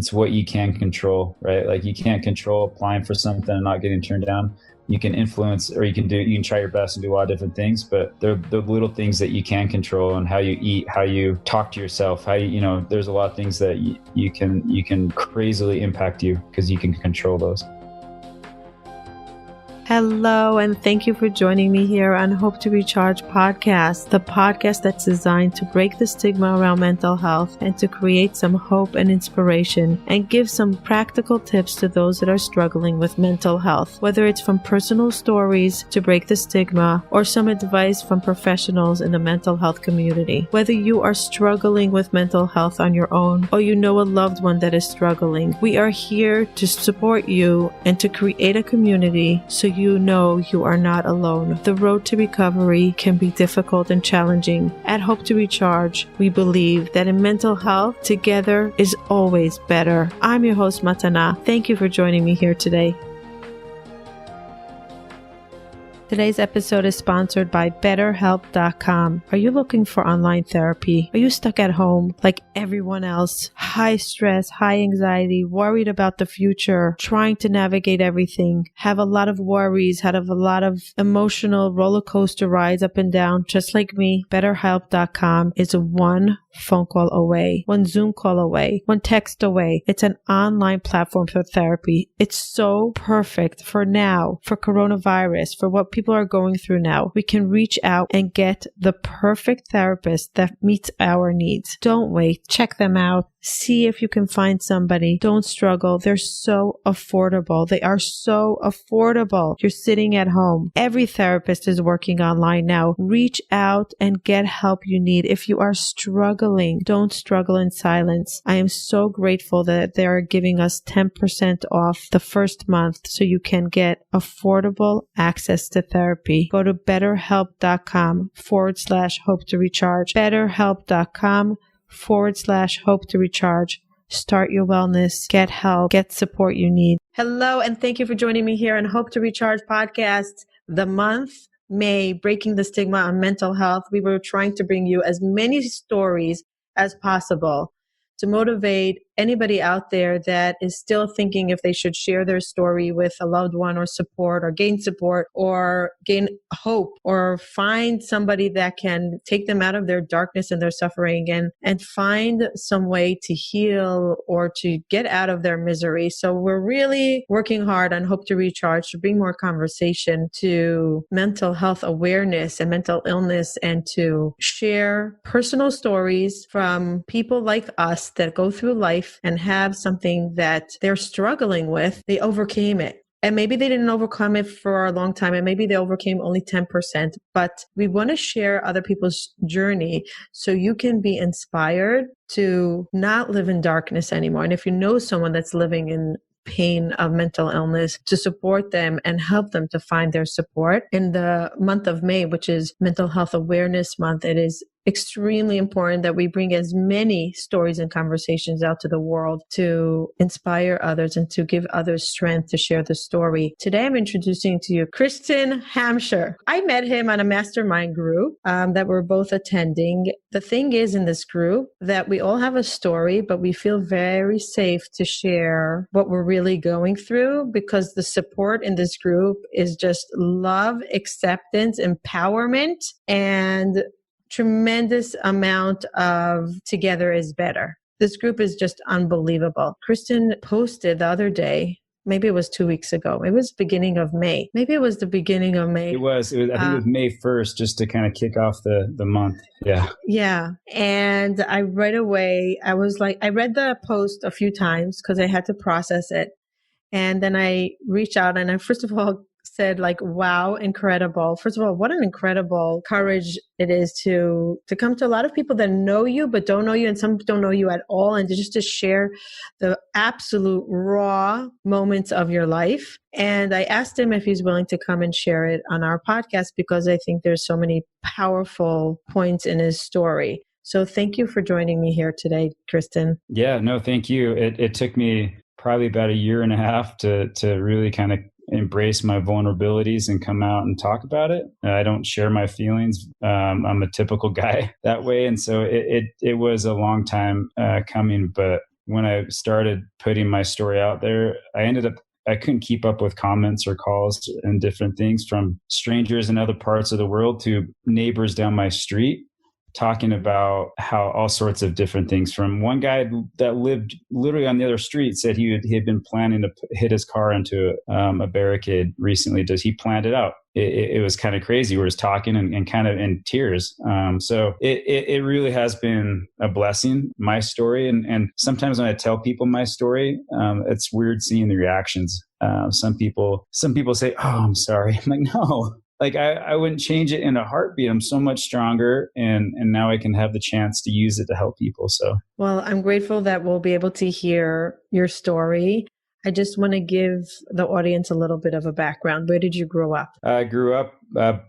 it's what you can control, right? Like you can't control applying for something and not getting turned down. You can influence, or you can try your best and do a lot of different things, but they're the little things that you can control, and how you eat, how you talk to yourself, how there's a lot of things that you can crazily impact you because you can control those. Hello, and thank you for joining me here on Hope to Recharge podcast, the podcast that's designed to break the stigma around mental health and to create some hope and inspiration and give some practical tips to those that are struggling with mental health, whether it's from personal stories to break the stigma or some advice from professionals in the mental health community. Whether you are struggling with mental health on your own or you know a loved one that is struggling, we are here to support you and to create a community so you know you are not alone. The road to recovery can be difficult and challenging. At Hope to Recharge, we believe that in mental health, together is always better. I'm your host, Matana. Thank you for joining me here today. Today's episode is sponsored by BetterHelp.com. Are you looking for online therapy? Are you stuck at home like everyone else? High stress, high anxiety, worried about the future, trying to navigate everything, have a lot of worries, have a lot of emotional roller coaster rides up and down, just like me. BetterHelp.com is one phone call away, one Zoom call away, one text away. It's an online platform for therapy. It's so perfect for now, for coronavirus, for what people are going through now. We can reach out and get the perfect therapist that meets our needs. Don't wait. Check them out. See if you can find somebody. Don't struggle. They're so affordable. They are so affordable. You're sitting at home. Every therapist is working online now. Reach out and get help you need. If you are struggling, don't struggle in silence. I am so grateful that they are giving us 10% off the first month so you can get affordable access to therapy. Go to betterhelp.com/hope to recharge. betterhelp.com/hope to recharge. Start your wellness, get help, get support you need. Hello, and thank you for joining me here on Hope to Recharge podcast. The month May, breaking the stigma on mental health. We were trying to bring you as many stories as possible to motivate anybody out there that is still thinking if they should share their story with a loved one or support or gain hope or find somebody that can take them out of their darkness and their suffering and find some way to heal or to get out of their misery. So we're really working hard on Hope to Recharge to bring more conversation to mental health awareness and mental illness, and to share personal stories from people like us that go through life and have something that they're struggling with. They overcame it. And maybe they didn't overcome it for a long time, and maybe they overcame only 10%. But we want to share other people's journey so you can be inspired to not live in darkness anymore. And if you know someone that's living in pain of mental illness, to support them and help them to find their support. In the month of May, which is Mental Health Awareness Month, it is extremely important that we bring as many stories and conversations out to the world to inspire others and to give others strength to share the story. Today, I'm introducing to you Christian Hampshire. I met him on a mastermind group that we're both attending. The thing is, in this group, that we all have a story, but we feel very safe to share what we're really going through, because the support in this group is just love, acceptance, empowerment, and tremendous amount of together is better. This group is just unbelievable. Kristen posted the other day, maybe it was 2 weeks ago. It was beginning of May. Maybe it was the beginning of May. It was I think it was May 1st, just to kind of kick off the month. Yeah. Yeah. And I right away, I was like, I read the post a few times because I had to process it. And then I reached out and I first of all said, like, wow, incredible. First of all, what an incredible courage it is to come to a lot of people that know you but don't know you, and some don't know you at all, and to share the absolute raw moments of your life. And I asked him if he's willing to come and share it on our podcast, because I think there's so many powerful points in his story. So thank you for joining me here today, Christain. Yeah, no, thank you. It took me probably about a year and a half to really kind of embrace my vulnerabilities and come out and talk about it. I don't share my feelings. I'm a typical guy that way. And so it was a long time coming, but when I started putting my story out there, I couldn't keep up with comments or calls and different things from strangers in other parts of the world to neighbors down my street, talking about how all sorts of different things. From one guy that lived literally on the other street said he had been planning to hit his car into a barricade recently. He planned it out. It was kind of crazy. We were just talking and kind of in tears. So it really has been a blessing, my story. And sometimes when I tell people my story, it's weird seeing the reactions. Some people say, "Oh, I'm sorry." I'm like, no. Like I wouldn't change it in a heartbeat. I'm so much stronger, and now I can have the chance to use it to help people. So, well, I'm grateful that we'll be able to hear your story. I just want to give the audience a little bit of a background. Where did you grow up? I grew up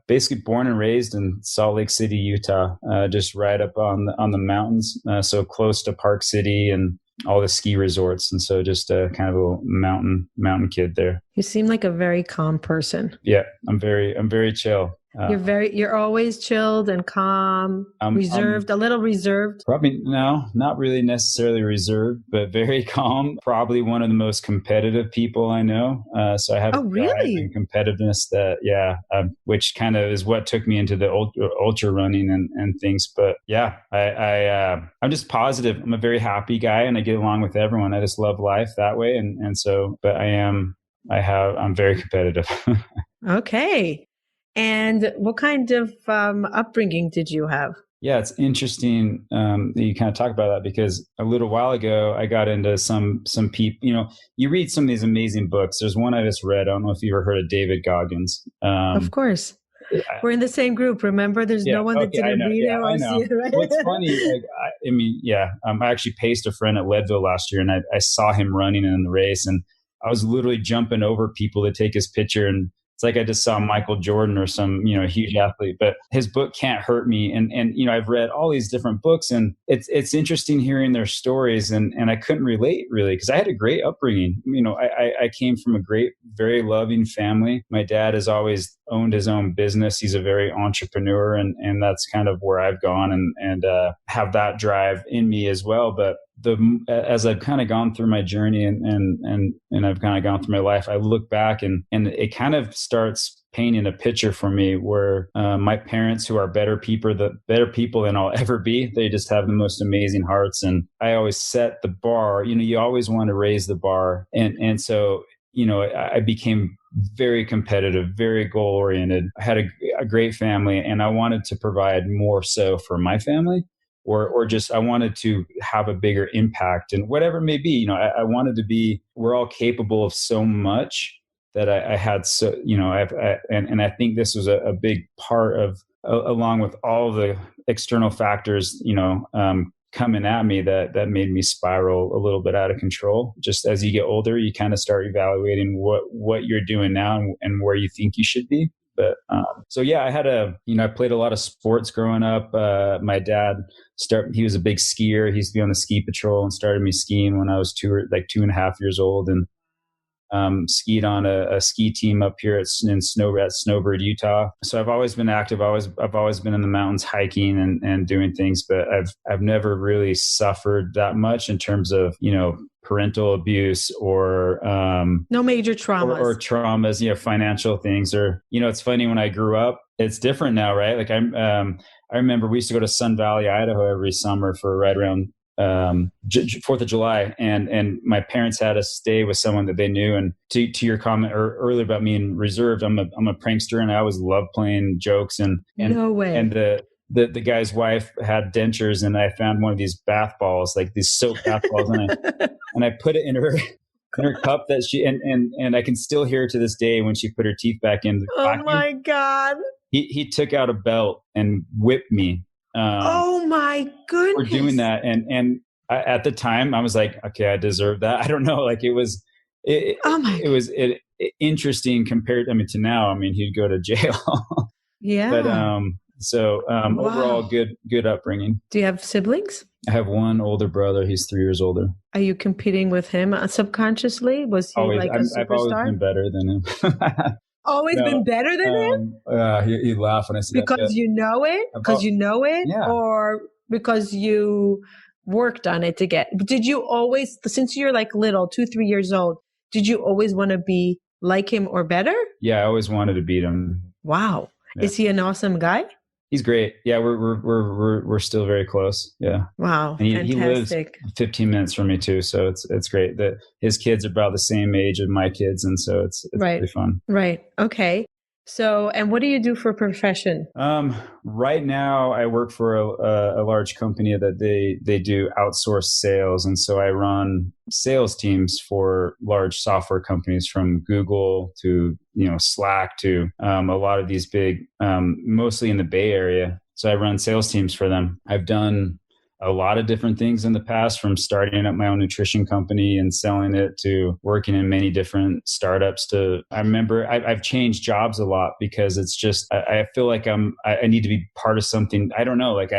basically born and raised in Salt Lake City, Utah, just right up on the mountains, so close to Park City and all the ski resorts. And so just a kind of a mountain kid there. You seem like a very calm person. Yeah, I'm very chill. You're always chilled and calm, reserved, a little reserved. Probably no, not really necessarily reserved, but very calm. Probably one of the most competitive people I know. So I have competitiveness which kind of is what took me into the ultra running and things. But yeah, I'm just positive. I'm a very happy guy, and I get along with everyone. I just love life that way, and so. But I'm very competitive. Okay. And what kind of upbringing did you have? Yeah, it's interesting that you kind of talk about that, because a little while ago I got into some people. You read some of these amazing books. There's one I just read. I don't know if you ever heard of David Goggins. Of course. We're in the same group. Remember, there's no one that didn't read it or see it, right? What's funny, I actually paced a friend at Leadville last year, and I saw him running in the race, and I was literally jumping over people to take his picture, and it's like I just saw Michael Jordan or some, huge athlete. But his book Can't Hurt Me. And I've read all these different books, and it's interesting hearing their stories. And I couldn't relate really, because I had a great upbringing. I came from a great, very loving family. My dad has always owned his own business. He's a very entrepreneur, and that's kind of where I've gone and have that drive in me as well. But as I've kind of gone through my journey and I've kind of gone through my life, I look back and it kind of starts painting a picture for me where my parents, who are better people than I'll ever be, they just have the most amazing hearts. And I always set the bar. You always want to raise the bar, and so I became very competitive, very goal oriented. I had a great family, and I wanted to provide more so for my family. Or just I wanted to have a bigger impact, and whatever it may be, I wanted to be. We're all capable of so much that I had. So and I think this was a big part of, along with all the external factors, coming at me that made me spiral a little bit out of control. Just as you get older, you kind of start evaluating what you're doing now and where you think you should be. But I played a lot of sports growing up. My dad he was a big skier. He used to be on the ski patrol and started me skiing when I was 2.5 years old, and skied on a ski team up here at Snowbird, Utah. So I've always been active. I've always been in the mountains hiking and doing things, but I've never really suffered that much in terms of, parental abuse or no major traumas or traumas, financial things, or, it's funny, when I grew up, it's different now, right? Like I remember we used to go to Sun Valley, Idaho every summer for right around 4th of July, and my parents had us stay with someone that they knew. And to your comment earlier about me being reserved, I'm a prankster, and I always love playing jokes. And no way. And the guy's wife had dentures, and I found one of these bath balls, like these soap bath balls, and I put it in her cup that she and I can still hear to this day when she put her teeth back in. Oh my God! He took out a belt and whipped me. Oh my goodness! For doing that, and at the time I was like, okay, I deserve that. I don't know, like it was interesting compared. To now. He'd go to jail. Yeah. But overall, good upbringing. Do you have siblings? I have one older brother. He's 3 years older. Are you competing with him subconsciously? Was he always, like a superstar? I've always been better than him. Been better than him? He'd laugh when I said because that. you know it? Because you know it? Yeah. Or because you worked on it to get. Did you always, since you're like little, 2, 3 years old, did you always want to be like him or better? Yeah, I always wanted to beat him. Wow. Yeah. Is he an awesome guy? He's great. Yeah, we're still very close. Yeah. Wow. And he lives Fantastic. 15 minutes from me too, so it's great. That his kids are about the same age as my kids, and so it's Right. really fun. Right. Okay. So, and what do you do for profession? Right now I work for a large company that they do outsourced sales. And so I run sales teams for large software companies, from Google to, Slack to, a lot of these big, mostly in the Bay Area. So I run sales teams for them. I've done a lot of different things in the past, from starting up my own nutrition company and selling it to working in many different startups. I remember I've changed jobs a lot because it's just, I feel like I need to be part of something. I don't know. Like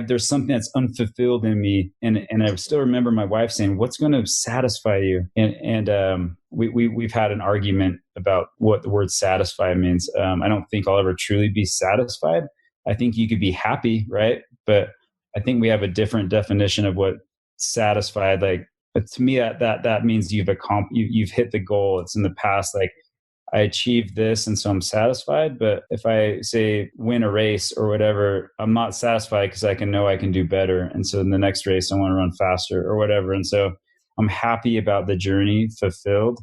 there's something that's unfulfilled in me. And I still remember my wife saying, what's going to satisfy you? And we've had an argument about what the word satisfy means. I don't think I'll ever truly be satisfied. I think you could be happy, right? But I think we have a different definition of what satisfied. Like, to me, that means you've hit the goal. It's in the past. Like, I achieved this, and so I'm satisfied. But if I say win a race or whatever, I'm not satisfied because I know I can do better. And so in the next race, I want to run faster or whatever. And so I'm happy about the journey, fulfilled,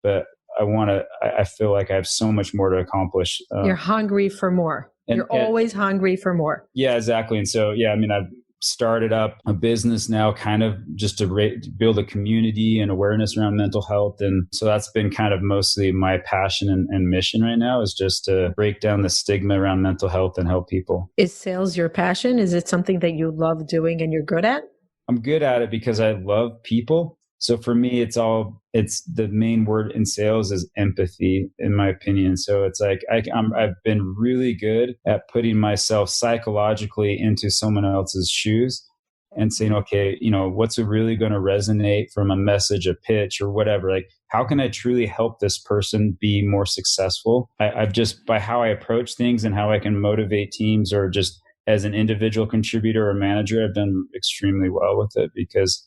but I feel like I have so much more to accomplish. You're hungry for more. You're always hungry for more. Yeah, exactly. And so, yeah, I mean, I've started up a business now, kind of just to build a community and awareness around mental health. And so that's been kind of mostly my passion and mission right now, is just to break down the stigma around mental health and help people. Is sales your passion? Is it something that you love doing and you're good at? I'm good at it because I love people. So for me, it's the main word in sales is empathy, in my opinion. So it's like I've been really good at putting myself psychologically into someone else's shoes and saying, okay, what's really going to resonate from a message, a pitch, or whatever? Like, how can I truly help this person be more successful? I've just, by how I approach things and how I can motivate teams, or just as an individual contributor or manager, I've done extremely well with it because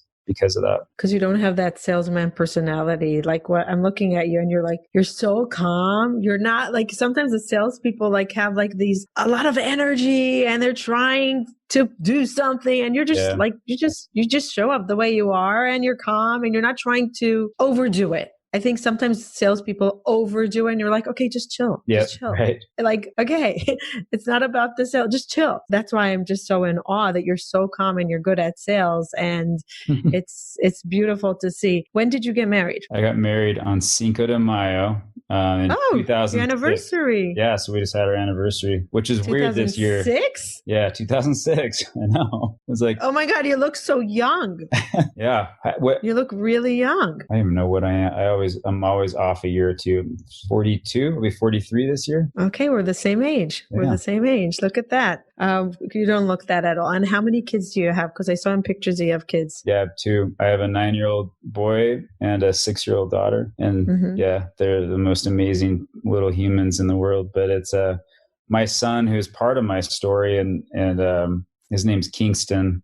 of that. Because you don't have that salesman personality. Like, what I'm looking at you and you're so calm. You're not like, sometimes the salespeople like have like a lot of energy and they're trying to do something, and you're just like, you just show up the way you are and you're calm and you're not trying to overdo it. I think sometimes salespeople overdo it and you're like, okay, just chill. Yeah, just chill. Right. Like, okay, it's not about the sale, just chill. That's why I'm just so in awe that you're so calm and you're good at sales. And it's beautiful to see. When did you get married? I got married on Cinco de Mayo. In 2006. Your anniversary. Yeah, so we just had our anniversary, which is weird this year. 2006? Yeah, 2006. I know. It was like, oh my God, you look so young. Yeah. You look really young. I don't even know what I am. I'm always off a year or two. 42. I'll be 43 this year. Okay, we're the same age. Yeah. We're the same age. Look at that. You don't look that at all. And how many kids do you have? Because I saw in pictures that you have kids. Yeah, I have 2. I have a 9-year-old boy and a 6-year-old daughter. And yeah, they're the most amazing little humans in the world. But it's my son, who's part of my story, and his name's Christain.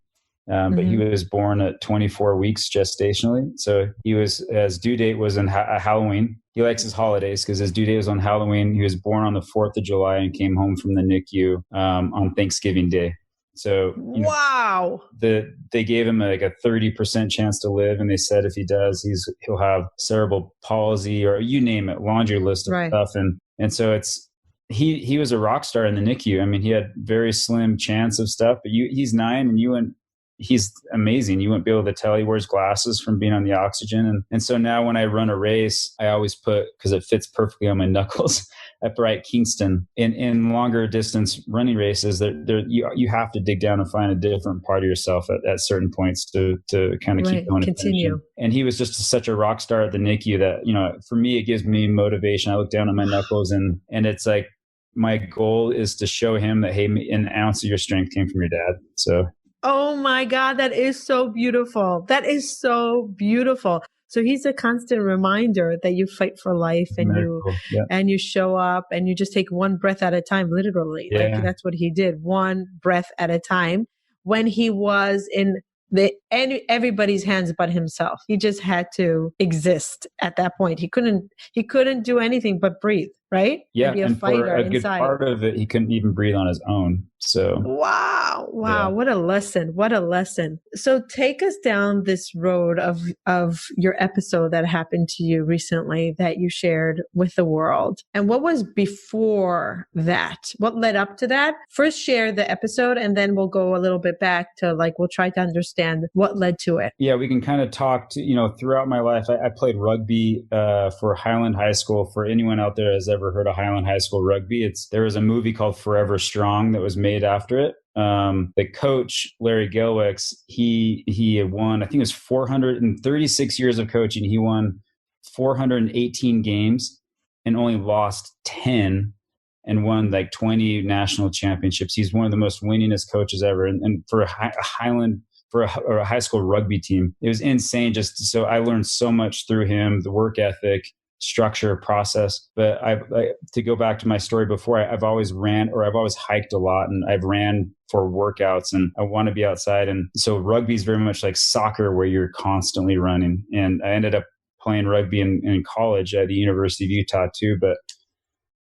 But he was born at 24 weeks gestationally. So his due date was on Halloween. He likes his holidays because his due date was on Halloween. He was born on the 4th of July and came home from the NICU on Thanksgiving Day. So, wow. They gave him like a 30% chance to live. And they said if he does, he'll have cerebral palsy, or you name it, laundry list of stuff. And so he was a rock star in the NICU. I mean, he had very slim chance of stuff, but he's 9 and he's amazing. You wouldn't be able to tell. He wears glasses from being on the oxygen. And so now when I run a race, I always put, because it fits perfectly on my knuckles, I write Christain. In longer distance running races, you have to dig down and find a different part of yourself at certain points to kind of keep going. Continue. And he was just such a rock star at the NICU that, for me, it gives me motivation. I look down at my knuckles and it's like, my goal is to show him that, hey, an ounce of your strength came from your dad. So. Oh my God, that is so beautiful. That is so beautiful. So he's a constant reminder that you fight for life and and you show up and you just take one breath at a time, literally. Yeah. Like, that's what he did, one breath at a time. When he was in everybody's hands but himself. He just had to exist at that point. He couldn't do anything but breathe, right? Yeah, And be a and fighter for a inside. good part of it, he couldn't even breathe on his own. So wow, yeah. What a lesson. So take us down this road of your episode that happened to you recently that you shared with the world. And what was before that? What led up to that? First share the episode, and then we'll go a little bit back to we'll try to understand what led to it. Yeah, we can kind of talk to, throughout my life, I played rugby for Highland High School. For anyone out there has ever heard of Highland High School rugby, there was a movie called Forever Strong that was made after it. The coach, Larry Gilwicks, he had won, I think it was 436 years of coaching. He won 418 games and only lost 10 and won 20 national championships. He's one of the most winningest coaches ever. And for a Highland, for a high school rugby team, it was insane. So I learned so much through him, the work ethic, structure, process. But to go back to my story before, I've always ran, or I've always hiked a lot, and I've ran for workouts, and I want to be outside. And so rugby is very much like soccer, where you're constantly running. And I ended up playing rugby in college at the University of Utah too. But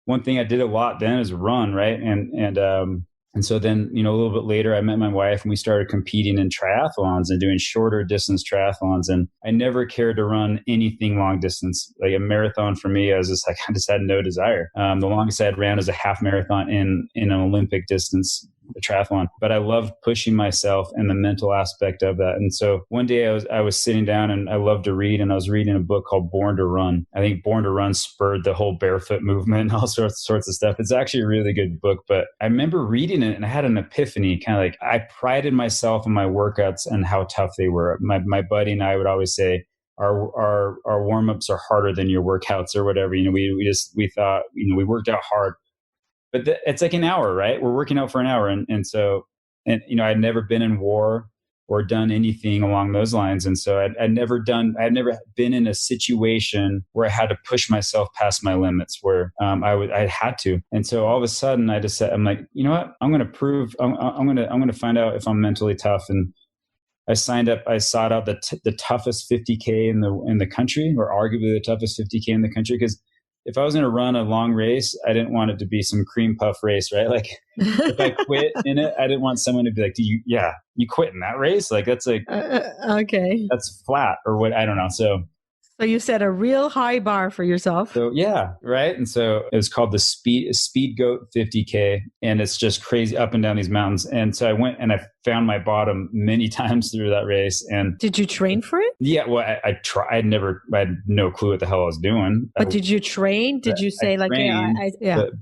one thing I did a lot then is run, right? And so then, a little bit later, I met my wife and we started competing in triathlons and doing shorter distance triathlons. And I never cared to run anything long distance. Like a marathon for me, I just had no desire. The longest I had ran was a half marathon in an Olympic distance, a triathlon. But I loved pushing myself and the mental aspect of that. And so one day I was sitting down, and I loved to read, and I was reading a book called Born to Run. I think Born to Run spurred the whole barefoot movement and all sorts of stuff. It's actually a really good book, but I remember reading it and I had an epiphany, kind of I prided myself in my workouts and how tough they were. My buddy and I would always say, our warm-ups are harder than your workouts or whatever. We thought, we worked out hard. But it's like an hour, right? We're working out for an hour. So I'd never been in war or done anything along those lines. And so I'd never been in a situation where I had to push myself past my limits, where I had to. And so all of a sudden I just said, I'm like, you know what? I'm going to find out if I'm mentally tough. And I signed up. I sought out the toughest 50K in the country, or arguably the toughest 50K in the country, because if I was going to run a long race, I didn't want it to be some cream puff race, right? If I quit in it, I didn't want someone to be like, you quit in that race? That's okay. That's flat, or what? I don't know. So you set a real high bar for yourself. So yeah, right. And so it was called the Speed Goat 50K, and it's just crazy up and down these mountains. And so I went and I found my bottom many times through that race. And did you train for it? Yeah, well, I tried. I had no clue what the hell I was doing. But did you train? Did you say trained,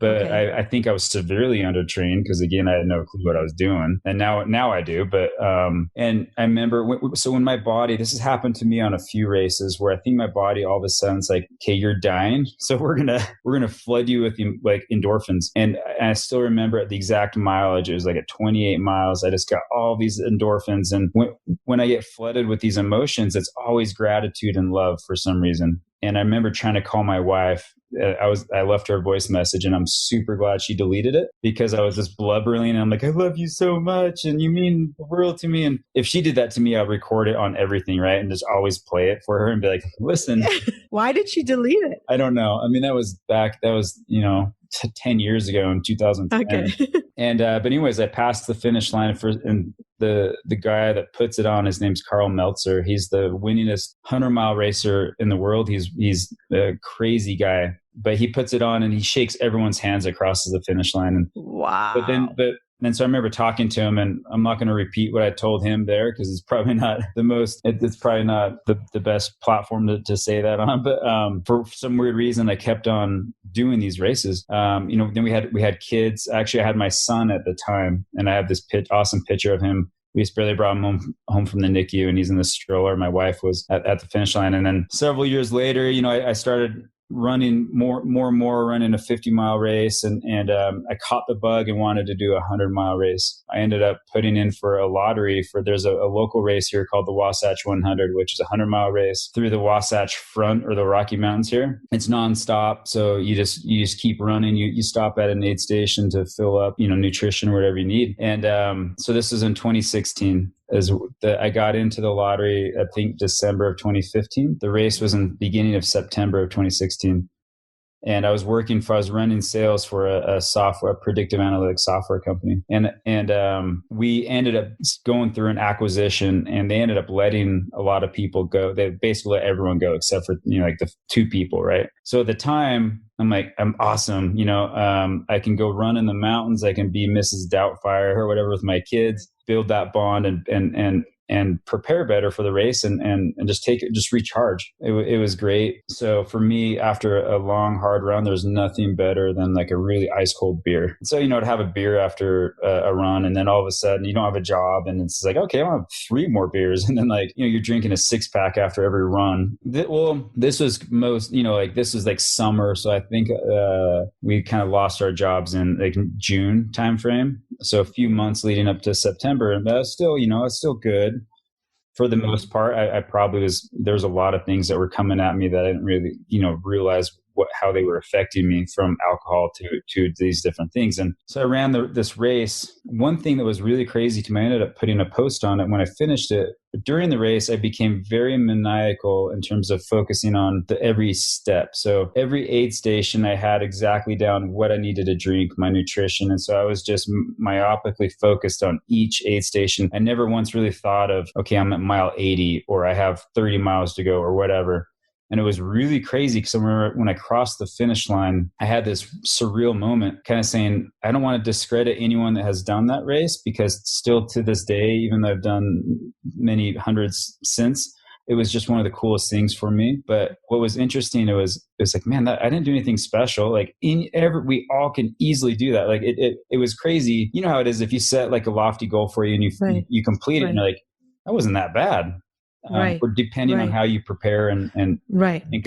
But okay. I think I was severely undertrained, because again, I had no clue what I was doing. And now I do. But and I remember when my body, this has happened to me on a few races, where I think my body all of a sudden it's like, okay, you're dying, so we're gonna flood you with endorphins. And I still remember the exact mileage. It was at 28 miles. I just got all these endorphins, and when I get flooded with these emotions, it's always gratitude and love for some reason. And I remember trying to call my wife. I left her a voice message, and I'm super glad she deleted it, because I was just blubbering, and I'm like, I love you so much, and you mean the world to me. And if she did that to me, I'll record it on everything, right? And just always play it for her and be like, listen. Why did she delete it? I don't know. I mean, that was 10 years ago in 2010. Okay. And but anyways, I passed the finish line and the guy that puts it on, his name's Carl Meltzer. He's the winningest 100-mile racer in the world. He's a crazy guy, but he puts it on and he shakes everyone's hands across the finish line. And wow. But so I remember talking to him, and I'm not going to repeat what I told him there, because it's probably not it's probably not the best platform to say that on. But for some weird reason, I kept on doing these races. Then we had kids. Actually, I had my son at the time, and I have this awesome picture of him. We just barely brought him home from the NICU, and he's in the stroller. My wife was at the finish line. And then several years later, I started running more and more, running a 50-mile race. And I caught the bug and wanted to do a 100-mile race. I ended up putting in for a lottery there's a local race here called the Wasatch 100, which is a 100-mile race through the Wasatch front, or the Rocky Mountains here. It's nonstop. So you just keep running. You stop at an aid station to fill up, nutrition or whatever you need. And so this was in 2016. I got into the lottery, I think December of 2015. The race was in the beginning of September of 2016. And I was running sales for a predictive analytics software company. And we ended up going through an acquisition, and they ended up letting a lot of people go. They basically let everyone go except for, like the 2 people, right? So at the time, I'm like, I'm awesome. I can go run in the mountains. I can be Mrs. Doubtfire or whatever with my kids, build that bond and prepare better for the race and just recharge. It was great. So for me, after a long, hard run, there's nothing better than like a really ice cold beer. So, to have a beer after a run, and then all of a sudden you don't have a job, and it's like, okay, I want 3 more beers. And then you're drinking a 6-pack after every run. This was this was like summer. So I think we kind of lost our jobs in like June timeframe. So a few months leading up to September, and that was still, it's still good. For the most part, I probably there was a lot of things that were coming at me that I didn't really, realize how they were affecting me, from alcohol to these different things. And so I ran this race. One thing that was really crazy to me, I ended up putting a post on it when I finished it. During the race, I became very maniacal in terms of focusing on every step. So every aid station, I had exactly down what I needed to drink, my nutrition. And so I was just myopically focused on each aid station. I never once really thought of, okay, I'm at mile 80 or I have 30 miles to go or whatever. And it was really crazy because I remember when I crossed the finish line, I had this surreal moment kind of saying, I don't want to discredit anyone that has done that race, because still to this day, even though I've done many hundreds since, it was just one of the coolest things for me. But what was interesting, it was like, man, I didn't do anything special. Like we all can easily do that. Like it was crazy. You know how it is if you set like a lofty goal for you and you complete it and you're like, that wasn't that bad. Or depending on how you prepare and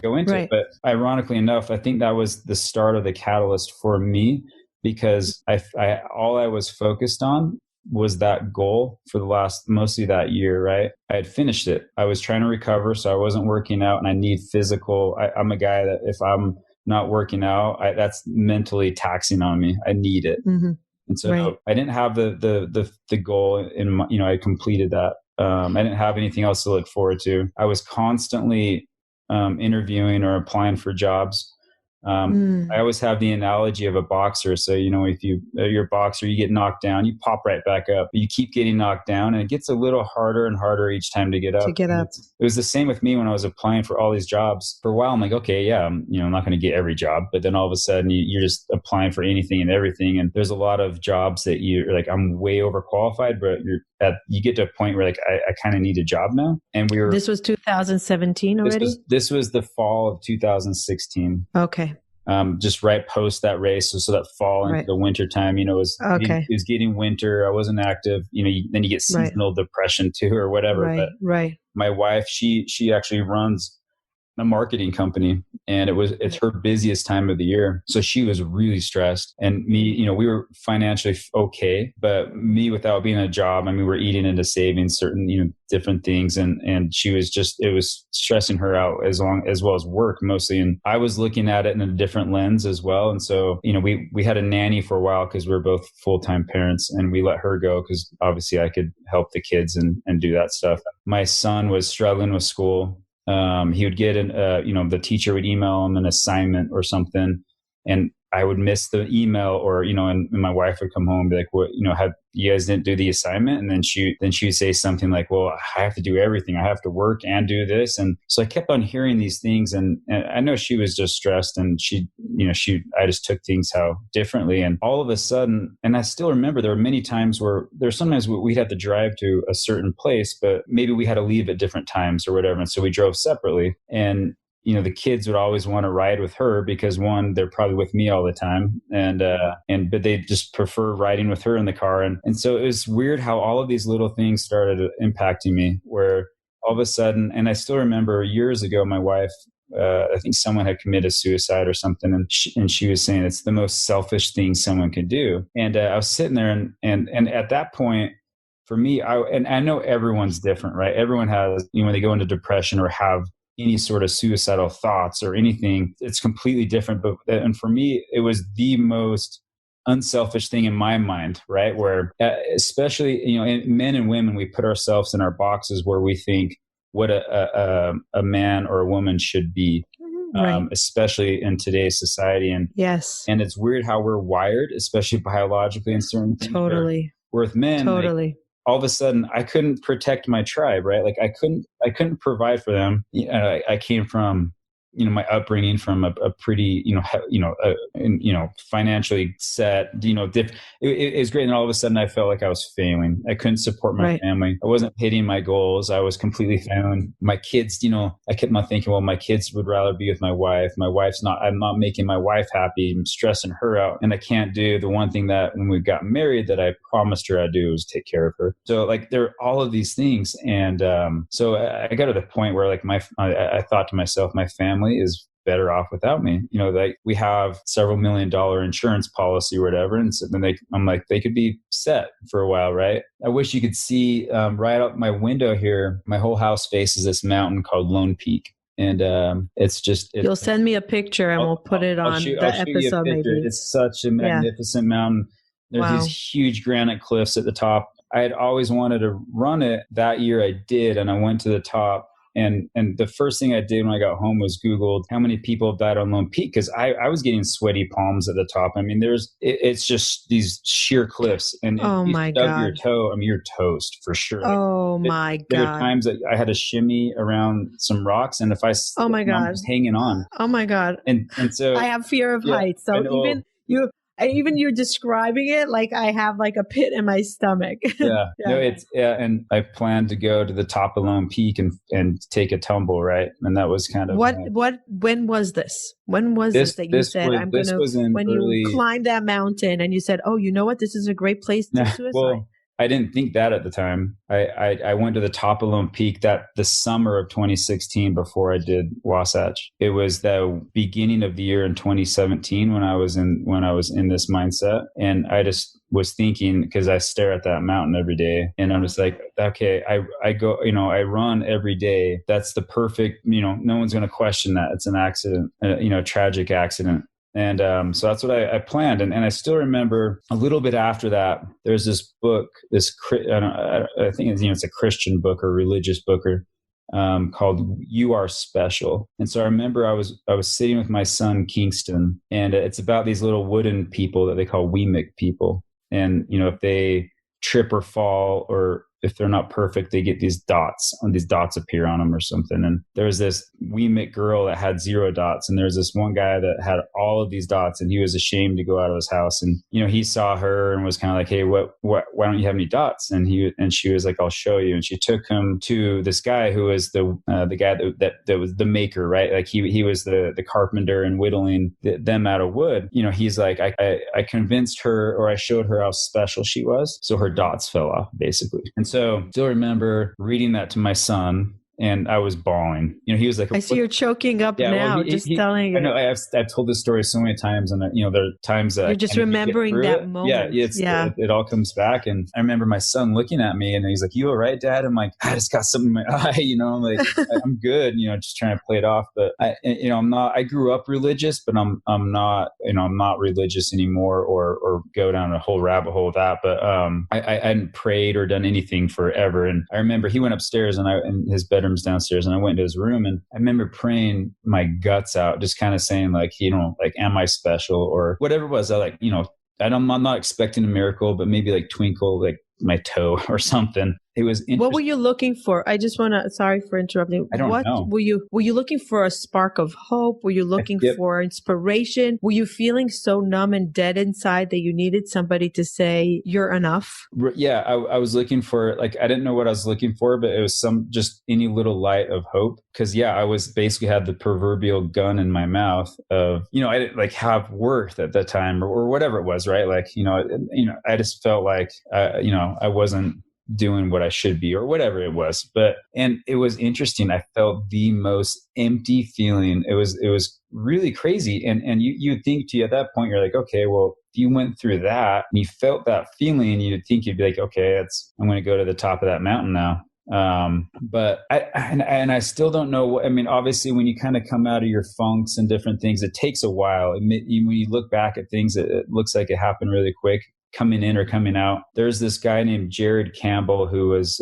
go into it. But ironically enough, I think that was the start of the catalyst for me, because all I was focused on was that goal for mostly that year, right? I had finished it. I was trying to recover, so I wasn't working out, and I need physical. I'm a guy that if I'm not working out, that's mentally taxing on me. I need it. Mm-hmm. And so I didn't have the goal in my, I completed that. I didn't have anything else to look forward to. I was constantly interviewing or applying for jobs. I always have the analogy of a boxer. So, if you're a boxer, you get knocked down, you pop right back up. You keep getting knocked down, and it gets a little harder and harder each time to get up. It was the same with me when I was applying for all these jobs. For a while, I'm like, okay, yeah, I'm not going to get every job. But then all of a sudden, you're just applying for anything and everything. And there's a lot of jobs that you're like, I'm way overqualified, but you get to a point where like, I kind of need a job now. And this was 2017 already? This was the fall of 2016. Okay. Just right post that race. So that fall into the winter time, it was getting winter. I wasn't active, then you get seasonal depression too, or whatever. But my wife, she actually runs a marketing company, and it's her busiest time of the year. So she was really stressed, and me, we were financially okay, but me without being a job, we're eating into saving certain, different things. And she was it was stressing her out as well as work mostly. And I was looking at it in a different lens as well. And so, we had a nanny for a while because we were both full-time parents, and we let her go because obviously I could help the kids and do that stuff. My son was struggling with school. He would get the teacher would email him an assignment or something, and I would miss the email, or, and my wife would come home and be like, what, have you guys didn't do the assignment? And then she would say something like, well, I have to do everything. I have to work and do this. And so I kept on hearing these things, and I know she was just stressed, and I just took things how differently. And all of a sudden, and I still remember there were many times where sometimes we'd have to drive to a certain place, but maybe we had to leave at different times or whatever. And so we drove separately, and the kids would always want to ride with her because, one, they're probably with me all the time, but they just prefer riding with her in the car. And so it was weird how all of these little things started impacting me, where all of a sudden, and I still remember years ago, my wife, I think someone had committed suicide or something, and she was saying it's the most selfish thing someone could do. And I was sitting there, and at that point, for me, I know everyone's different, right? Everyone has, when they go into depression or have any sort of suicidal thoughts or anything, it's completely different. And for me, it was the most unselfish thing in my mind, right? Where especially, men and women, we put ourselves in our boxes where we think what a man or a woman should be, Right. especially in today's society. And yes, and it's weird how we're wired, especially biologically in certain things. totally. Where with men, Totally. like, all of a sudden I couldn't protect my tribe, right? Like I couldn't provide for them. I came from, my upbringing from a pretty, financially set, it was great. And all of a sudden I felt like I was failing. I couldn't support my Right. family. I wasn't hitting my goals. I was completely failing. My kids, I kept on thinking, well, my kids would rather be with my wife. I'm not making my wife happy. I'm stressing her out. And I can't do the one thing that when we got married that I promised her I'd do was take care of her. So like there are all of these things. And so I got to the point where like I thought to myself, my family is better off without me. Like we have several $1 million insurance policy or whatever. And so then I'm like, they could be set for a while, right? I wish you could see right out my window here, my whole house faces this mountain called Lone Peak. And you'll send me a picture and we'll put it on the episode maybe. It's such a magnificent mountain. There's these huge granite cliffs at the top. I had always wanted to run it. That year I did, and I went to the top. And the first thing I did when I got home was Googled how many people have died on Lone Peak, because I was getting sweaty palms at the top. I mean, it's just these sheer cliffs, and if you stub your toe, I mean, you're toast for sure. Oh my God! There were times that I had to shimmy around some rocks, and if I slipped, I was hanging on. Oh my God! And so I have fear of heights, so even you're describing it like I have like a pit in my stomach. Yeah. No, and I planned to go to the top of Lone Peak and take a tumble, right? And that was kind of when was this? When was this that you said I'm going to, when you climbed that mountain and you said, oh, you know what? This is a great place to suicide. Well, I didn't think that at the time. I went to the top of Lone Peak the summer of 2016 before I did Wasatch. It was the beginning of the year in 2017 when I was in this mindset, and I just was thinking, because I stare at that mountain every day, and I'm just like, okay, I go, I run every day. That's the perfect, no one's going to question that. It's an accident, a tragic accident. And so that's what I planned. And I still remember a little bit after that, there's this book, I think it's a Christian book or religious book called You Are Special. And so I remember I was sitting with my son, Kingston, and it's about these little wooden people that they call Weemic people. And, if they trip or fall, or if they're not perfect, they get these dots appear on them or something. And there was this Weemic girl that had 0 dots. And there's this one guy that had all of these dots, and he was ashamed to go out of his house. And, he saw her and was kind of like, hey, why don't you have any dots? And she was like, I'll show you. And she took him to this guy who was the guy that was the maker, right? Like he was the carpenter and whittling them out of wood. He's like, I convinced her, or I showed her how special she was. So her dots fell off basically. And so still remember reading that to my son, and I was bawling. He was like, I see you're choking up now, telling you. I know I've told this story so many times, and there are times that you're just remembering that moment. It all comes back. And I remember my son looking at me, and he's like, "You all right, Dad?" I'm like, "I just got something in my eye," I'm like, "I'm good," just trying to play it off. But I'm not. I grew up religious, but I'm not. I'm not religious anymore, or go down a whole rabbit hole with that. But I hadn't prayed or done anything forever. And I remember he went upstairs, and in his bedroom downstairs, and I went into his room, and I remember praying my guts out, just kind of saying like, like, am I special, or whatever it was. I'm not expecting a miracle, but maybe like twinkle like my toe or something. It was interesting. What were you looking for? I just want to, sorry for interrupting. I don't know. Were you looking for a spark of hope? Were you looking for inspiration? Were you feeling so numb and dead inside that you needed somebody to say you're enough? Yeah, I was looking for, like, I didn't know what I was looking for, but it was just any little light of hope. Cause I was basically had the proverbial gun in my mouth of, I didn't like have worth at that time or whatever it was. Right. Like, I just felt like, I wasn't doing what I should be or whatever it was. And it was interesting. I felt the most empty feeling. It was really crazy. And you think at that point, you're like, okay, well, if you went through that and you felt that feeling, you'd think you'd be like, okay, I'm going to go to the top of that mountain now. But I still don't know what, I mean, obviously when you kind of come out of your funks and different things, it takes a while. When you look back at things, it looks like it happened really quick, coming in or coming out. There's this guy named Jared Campbell who was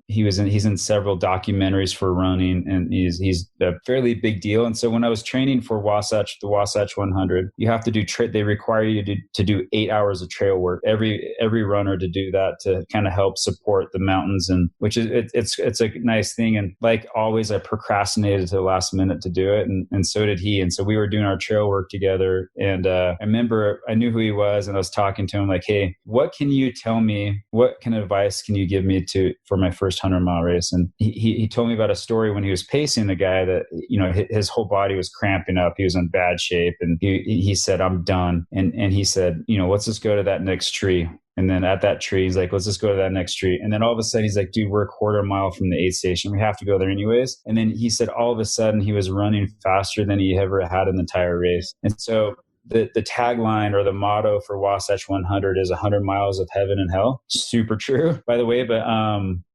he's in several documentaries for running, and he's a fairly big deal. And so when I was training for Wasatch, the Wasatch 100, you have to do they require you to do 8 hours of trail work, every runner to do that, to kind of help support the mountains, and which is it's a nice thing. And like always, I procrastinated to the last minute to do it, and so did he. And so we were doing our trail work together, and I remember I knew who he was, and I was talking to him like, hey, what can you tell me? What kind of advice can you give me for my first 100-mile race? And he told me about a story when he was pacing the guy that, you know, his whole body was cramping up. He was in bad shape, and he said, I'm done. And he said, you know, let's just go to that next tree. And then at that tree, he's like, let's just go to that next tree. And then all of a sudden he's like, dude, we're a quarter mile from the aid station. We have to go there anyways. And then he said, all of a sudden he was running faster than he ever had in the entire race. And so the tagline or the motto for Wasatch 100 is 100 miles of heaven and hell. Super true, by the way. But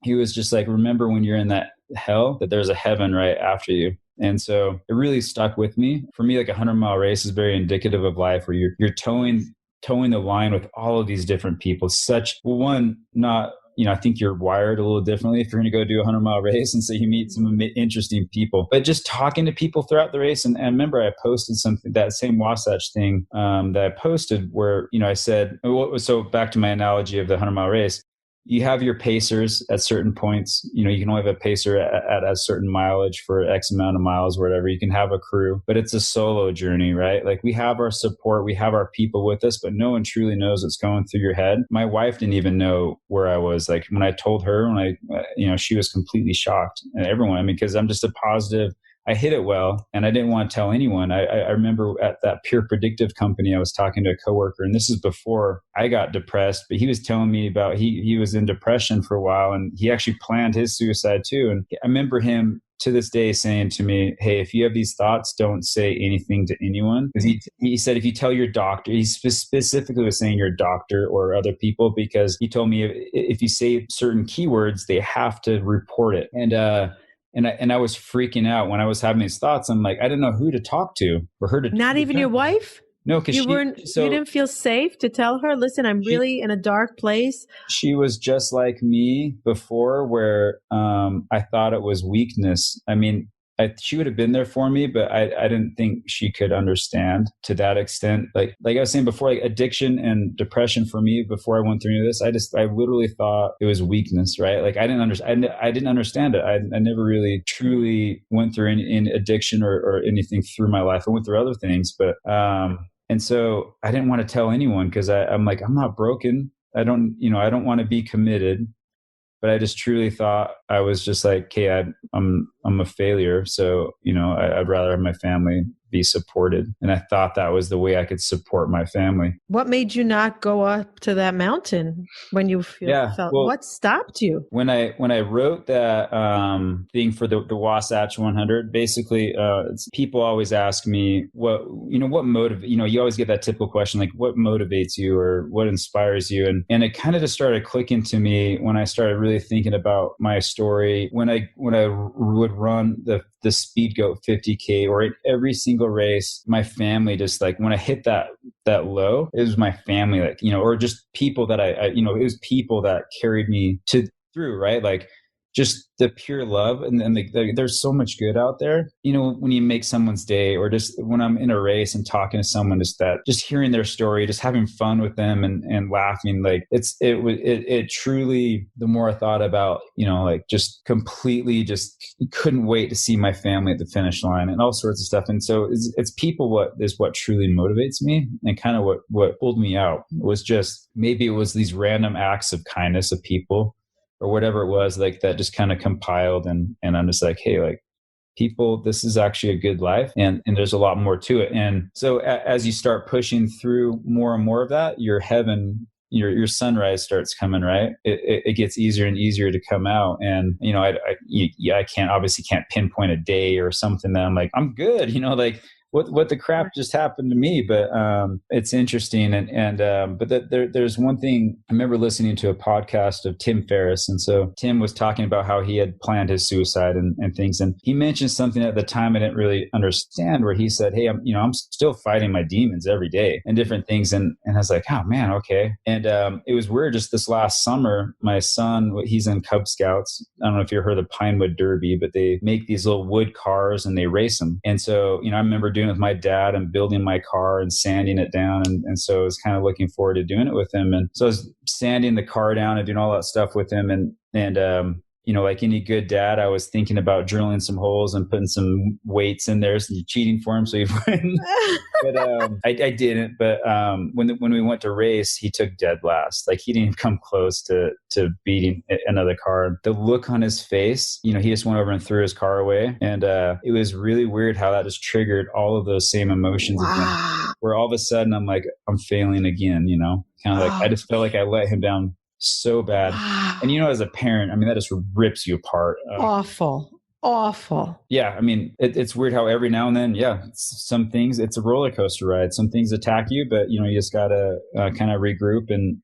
he was just like, remember when you're in that hell, that there's a heaven right after you. And so it really stuck with me. For me, like a 100-mile race is very indicative of life, where you're towing the line with all of these different people. I think you're wired a little differently if you're going to go do a 100-mile race. And so you meet some interesting people, but just talking to people throughout the race. And remember, I posted something, that same Wasatch thing that I posted where, you know, I said, so back to my analogy of the 100-mile race, you have your pacers at certain points. You know, you can only have a pacer at a certain mileage for X amount of miles, or whatever. You can have a crew, but it's a solo journey, right? Like we have our support, we have our people with us, but no one truly knows what's going through your head. My wife didn't even know where I was. Like when I told her, she was completely shocked, and everyone, because I'm just a positive. I hit it well, and I didn't want to tell anyone. I remember at that Pure Predictive company, I was talking to a coworker, and this is before I got depressed, but he was telling me about, he was in depression for a while, and he actually planned his suicide too. And I remember him to this day saying to me, hey, if you have these thoughts, don't say anything to anyone. Because he said, if you tell your doctor, he specifically was saying your doctor or other people, because he told me if you say certain keywords, they have to report it. And I was freaking out when I was having these thoughts. I'm like, I didn't know who to talk to or her to. Not even your wife? No, because you didn't feel safe to tell her, listen, I'm really in a dark place. She was just like me before, where I thought it was weakness. I mean, she would have been there for me, but I didn't think she could understand to that extent. Like I was saying before, like addiction and depression for me, before I went through any of this, I literally thought it was weakness, right? Like I didn't understand it. I never really truly went through any addiction or anything through my life. I went through other things, but and so I didn't want to tell anyone, because I'm like, I'm not broken. I don't want to be committed. But I just truly thought, I was just like, okay, I'm a failure. So, you know, I'd rather have my family be supported. And I thought that was the way I could support my family. What made you not go up to that mountain when you felt, what stopped you? When I wrote that thing for the Wasatch 100, basically, people always ask me what motivates, you always get that typical question, like what motivates you or what inspires you? And it kind of just started clicking to me when I started really thinking about my story. When I would run the Speed Goat 50K or every single race, my family just like, when I hit that low, it was my family, like, or just people that it was people that carried me through, right? Like just the pure love. And there's so much good out there, when you make someone's day, or just when I'm in a race and talking to someone, just hearing their story, just having fun with them and laughing, like it truly, the more I thought about, like just completely just couldn't wait to see my family at the finish line and all sorts of stuff. And so it's people what truly motivates me, and kind of what pulled me out was just, maybe it was these random acts of kindness of people, or whatever it was, like that just kind of compiled. And I'm just like, hey, like people, this is actually a good life, and there's a lot more to it. And so as you start pushing through more and more of that, your heaven, your sunrise starts coming, right? It gets easier and easier to come out. And, I obviously can't pinpoint a day or something that I'm like, I'm good, like what the crap just happened to me? But it's interesting. But there's one thing I remember listening to a podcast of Tim Ferriss. And so Tim was talking about how he had planned his suicide and things. And he mentioned something at the time I didn't really understand, where he said, hey, I'm still fighting my demons every day and different things. And I was like, oh man, okay. And it was weird. Just this last summer, my son, he's in Cub Scouts. I don't know if you heard of the Pinewood Derby, but they make these little wood cars and they race them. And so, I remember doing it with my dad and building my car and sanding it down. And so I was kind of looking forward to doing it with him. And so I was sanding the car down and doing all that stuff with him. And like any good dad, I was thinking about drilling some holes and putting some weights in there, so you're cheating for him so he'd win. But I didn't. But when we went to race, he took dead last. Like, he didn't even come close to beating another car. The look on his face, he just went over and threw his car away. And it was really weird how that just triggered all of those same emotions again. Where all of a sudden I'm like, I'm failing again, kind of like, I just felt like I let him down so bad. And as a parent, that just rips you apart. Awful. Yeah. It's weird how every now and then, some things, it's a roller coaster ride. Some things attack you, but you just gotta kind of regroup and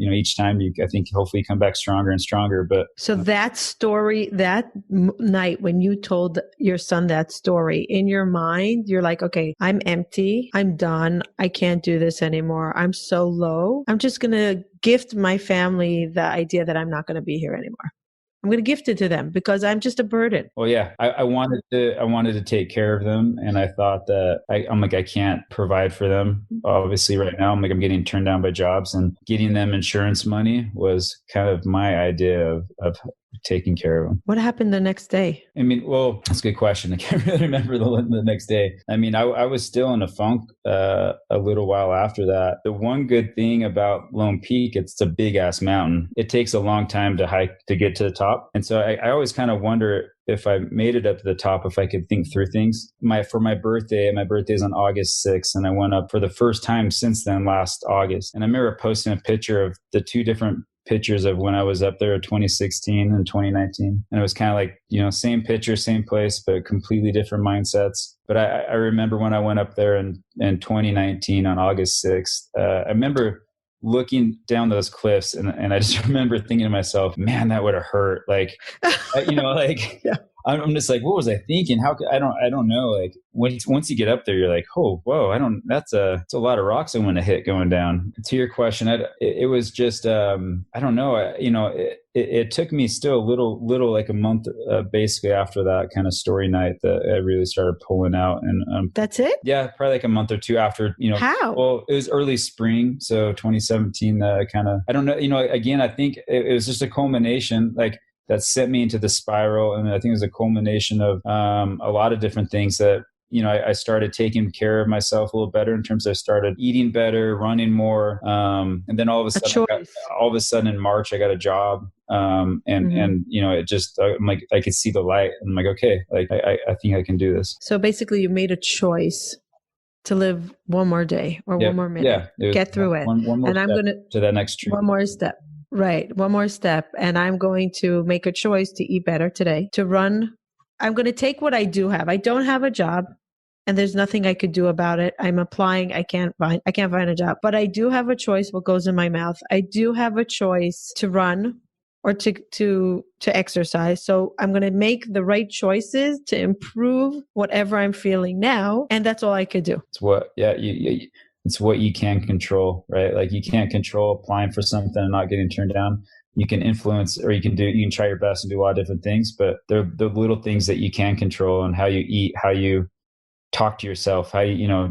each time I think hopefully come back stronger and stronger. But so that story, that night when you told your son that story, in your mind, you're like, okay, I'm empty. I'm done. I can't do this anymore. I'm so low. I'm just going to gift my family the idea that I'm not going to be here anymore. I'm going to gift it to them because I'm just a burden. Well, yeah, I wanted to take care of them. And I thought that I'm like, I can't provide for them. Obviously right now, I'm getting turned down by jobs, and getting them insurance money was kind of my idea of taking care of them. What happened the next day? Well, that's a good question. I can't really remember the next day. I was still in a funk a little while after that. The one good thing about Lone Peak, it's a big ass mountain. It takes a long time to hike to get to the top. And so I always kind of wonder if I made it up to the top, if I could think through things. For my birthday's on August 6th, and I went up for the first time since then last August. And I remember posting a picture of the two different pictures of when I was up there, 2016 and 2019. And it was kind of like, same picture, same place, but completely different mindsets. But I remember when I went up there in 2019 on August 6th, I remember looking down those cliffs and I just remember thinking to myself, man, that would have hurt. Like, yeah. I'm just like, what was I thinking? I don't know. Like, once you get up there, you're like, oh, whoa, it's a lot of rocks I want to hit going down. To your question, it was just, I don't know. It took me still a little like a month, basically after that kind of story night that I really started pulling out. And that's it? Yeah, probably like a month or two after, How? Well, it was early spring. So 2017, I don't know, again, I think it was just a culmination, like, that sent me into the spiral. And I think it was a culmination of a lot of different things that, I started taking care of myself a little better in terms of I started eating better, running more. And then all of a sudden in March, I got a job. And it just, I'm like, I could see the light. And I'm like, okay, like, I think I can do this. So basically you made a choice to live one more day or one more minute, get through it. One more and I'm going to that next tree. One more step. Right. One more step. And I'm going to make a choice to eat better today, to run. I'm going to take what I do have. I don't have a job and there's nothing I could do about it. I'm applying. I can't find a job, but I do have a choice what goes in my mouth. I do have a choice to run or to exercise. So I'm going to make the right choices to improve whatever I'm feeling now. And that's all I could do. It's what you can control, right? Like, you can't control applying for something and not getting turned down. You can influence, or you can try your best and do a lot of different things, but they're the little things that you can control, and how you eat, how you talk to yourself, how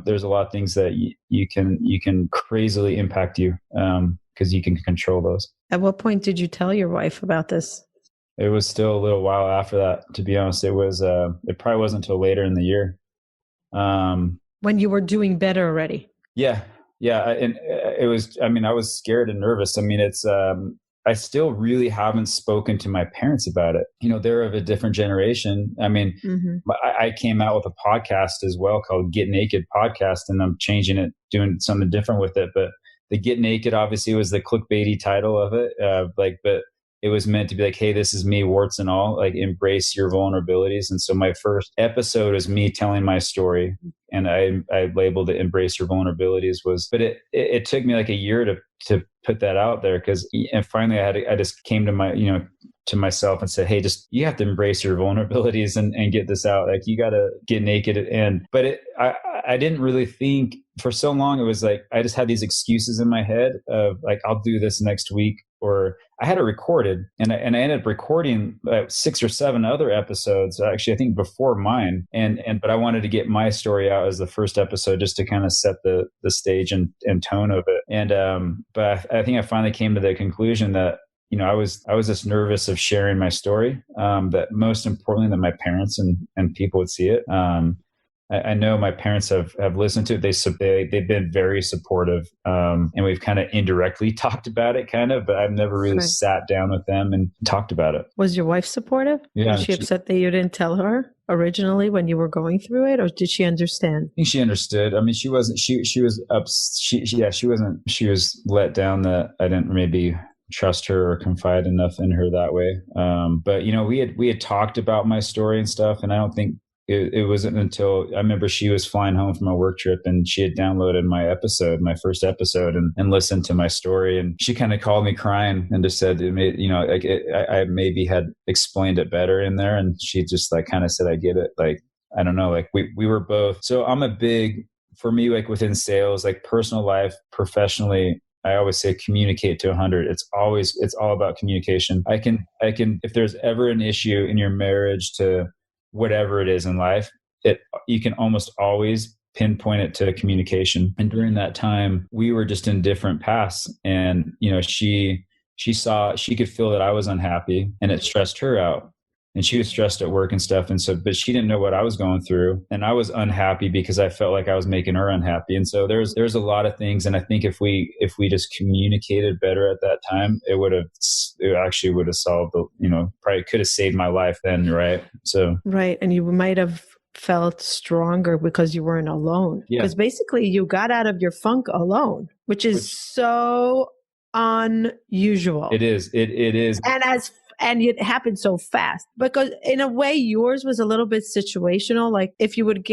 there's a lot of things that you can crazily impact you, because you can control those. At what point did you tell your wife about this? It was still a little while after that, to be honest. It probably wasn't until later in the year. When you were doing better already. Yeah. And it was, I was scared and nervous. I still really haven't spoken to my parents about it. They're of a different generation. I came out with a podcast as well called Get Naked Podcast, and I'm changing it, doing something different with it. But the Get Naked obviously was the clickbaity title of it. But it was meant to be like, hey, this is me, warts and all, like, embrace your vulnerabilities. And so my first episode is me telling my story and I labeled it "Embrace Your Vulnerabilities." But it took me like a year to put that out there, and finally I just came to to myself and said, hey, just, you have to embrace your vulnerabilities and get this out. Like, you got to get naked. I didn't really think for so long. It was like, I just had these excuses in my head of like, I'll do this next week, or I had it recorded, and I ended up recording 6 or 7 other episodes, actually, I think before mine. But I wanted to get my story out as the first episode, just to kind of set the stage and tone of it. But I think I finally came to the conclusion that, I was just nervous of sharing my story, that most importantly, that my parents and people would see it. I know my parents have listened to it. They've been very supportive, and we've kind of indirectly talked about it, but I've never really sat down with them and talked about it. Was your wife supportive? Yeah. Was she upset that you didn't tell her originally when you were going through it, or did she understand? I think she understood. I mean, she wasn't. She was up. She wasn't. She was let down that I didn't maybe trust her or confide enough in her that way. But we had talked about my story and stuff, and I don't think it wasn't until I remember she was flying home from a work trip, and she had downloaded my first episode, and listened to my story, and she kind of called me crying and just said, I maybe had explained it better in there, and she just like kind of said, I get it. Like, I don't know, like we were both. So for me, like within sales, like personal life, professionally, I always say communicate to 100. It's all about communication. I can, if there's ever an issue in your marriage to whatever it is in life, you can almost always pinpoint it to communication. And during that time, we were just in different paths, and she could feel that I was unhappy, and it stressed her out. And she was stressed at work and stuff. And so, but she didn't know what I was going through. And I was unhappy because I felt like I was making her unhappy. And so there's a lot of things. And I think if we just communicated better at that time, it actually would have solved probably could have saved my life then. Right. So. Right. And you might have felt stronger because you weren't alone. Yeah. Because basically you got out of your funk alone, which is so unusual. It is. It is. And it happened so fast, because in a way yours was a little bit situational. Like, if you would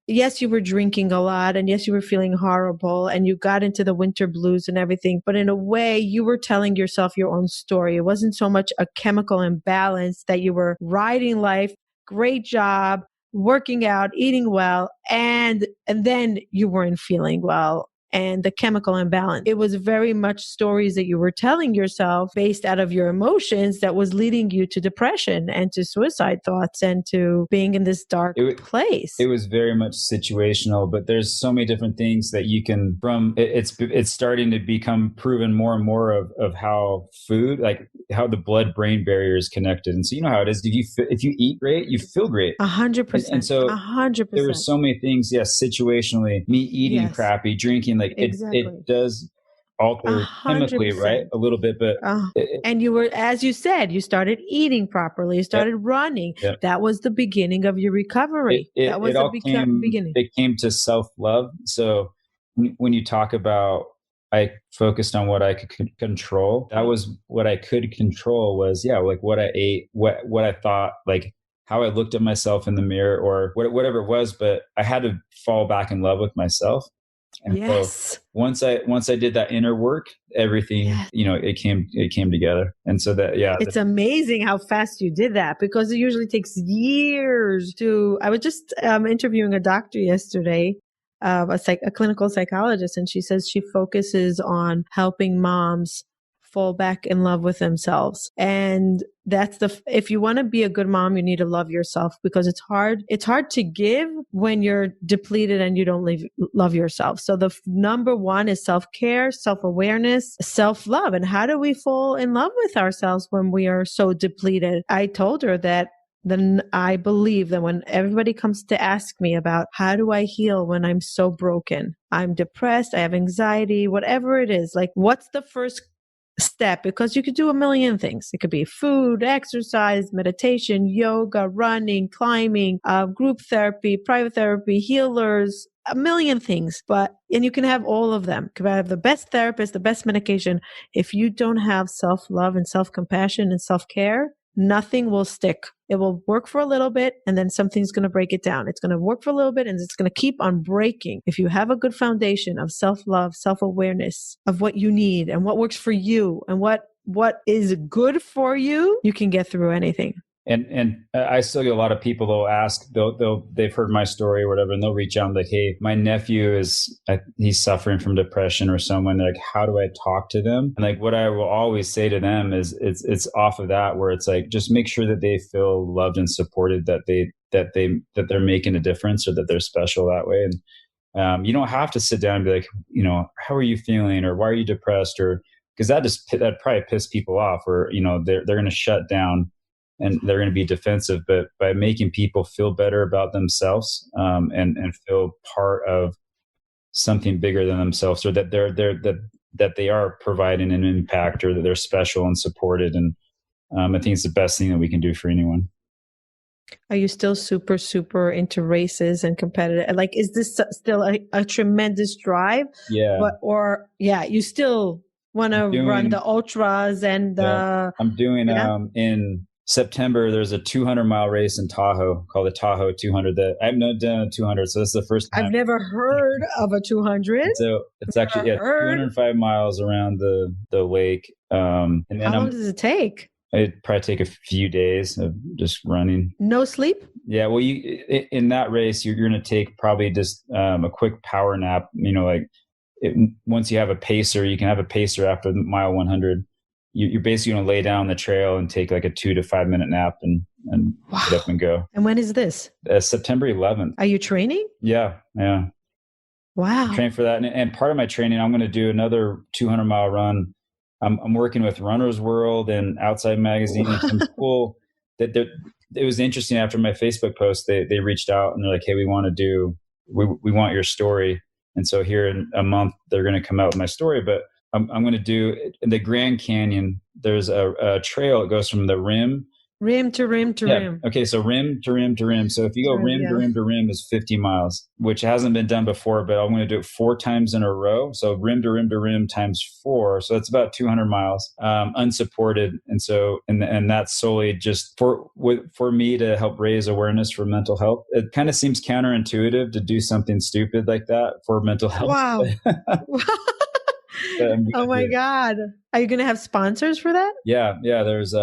yes, you were drinking a lot, and yes, you were feeling horrible, and you got into the winter blues and everything. But in a way, you were telling yourself your own story. It wasn't so much a chemical imbalance that you were riding life, great job, working out, eating well, and then you weren't feeling well. And the chemical imbalance. It was very much stories that you were telling yourself based out of your emotions that was leading you to depression and to suicide thoughts and to being in this dark place. It was very much situational, but there's so many different things that you can, it's starting to become proven more and more of how food, like how the blood-brain barrier is connected. And so you know how it is. If you eat great, you feel great. 100%. And so 100%. There were so many things, yes, situationally, me eating crappy, drinking, like exactly. It does alter 100%. Chemically, right? A little bit, but and you were, as you said, you started eating properly, you started running. Yep. That was the beginning of your recovery. That was the beginning. It came to self-love. So when you talk about, I focused on what I could control. That was what I could control was, like what I ate, what I thought, like how I looked at myself in the mirror, or whatever it was. But I had to fall back in love with myself. And so once I did that inner work, everything, it came together. And so it's amazing how fast you did that, because it usually takes years I was just interviewing a doctor yesterday, a clinical psychologist, and she says she focuses on helping moms fall back in love with themselves. And that's if you want to be a good mom, you need to love yourself, because it's hard to give when you're depleted and you don't love yourself. So the number one is self-care, self-awareness, self-love. And how do we fall in love with ourselves when we are so depleted? I told her that then I believe that when everybody comes to ask me about how do I heal when I'm so broken, I'm depressed, I have anxiety, whatever it is, like what's the first step? Because you could do a million things. It could be food, exercise, meditation, yoga, running, climbing, group therapy, private therapy, healers, a million things. And you can have all of them. You can have the best therapist, the best medication. If you don't have self-love and self-compassion and self-care, nothing will stick. It will work for a little bit and then something's going to break it down. It's going to work for a little bit and it's going to keep on breaking. If you have a good foundation of self-love, self-awareness of what you need and what works for you and what is good for you, you can get through anything. And I still get a lot of people, they'll ask, they've heard my story or whatever, and they'll reach out and like, hey, my nephew he's suffering from depression or someone. They're like, how do I talk to them? And like, what I will always say to them is it's off of that, where it's like, just make sure that they feel loved and supported, that they're making a difference or that they're special that way. And you don't have to sit down and be like, how are you feeling? Or why are you depressed? Or because that'd probably piss people off, or, they're going to shut down and they're going to be defensive. But by making people feel better about themselves, and feel part of something bigger than themselves, or that that they are providing an impact, or that they're special and supported. And I think it's the best thing that we can do for anyone. Are you still super, super into races and competitive? Like, is this still a tremendous drive? Yeah. You still want to run the ultras and I'm doing, in September, there's a 200-mile race in Tahoe called the Tahoe 200 that I've never done a 200. So this is the first time. I've never heard of a 200. So it's actually 205 miles around the lake. And then how long does it take? It'd probably take a few days of just running. No sleep? Yeah. Well, in that race, you're going to take probably just a quick power nap. Once you have a pacer, you can have a pacer after mile 100. You're basically going to lay down the trail and take like a 2 to 5 minute nap and get up and go. And when is this? September 11th. Are you training? Yeah. Wow. Train for that. And part of my training, I'm going to do another 200-mile run. I'm working with Runner's World and Outside Magazine. Some cool it was interesting after my Facebook post, they reached out and they're like, hey, we want your story. And so here in a month, they're going to come out with my story, but I'm going to do in the Grand Canyon. There's a trail. It goes from the rim to rim. Okay. So rim to rim to rim. So if you go rim to rim to rim is 50 miles, which hasn't been done before, but I'm going to do it 4 times in a row. So rim to rim to rim times 4. So that's about 200 miles, unsupported. And so, and that's solely just for me to help raise awareness for mental health. It kind of seems counterintuitive to do something stupid like that for mental health. Wow. Oh my God. Are you going to have sponsors for that? Yeah. There's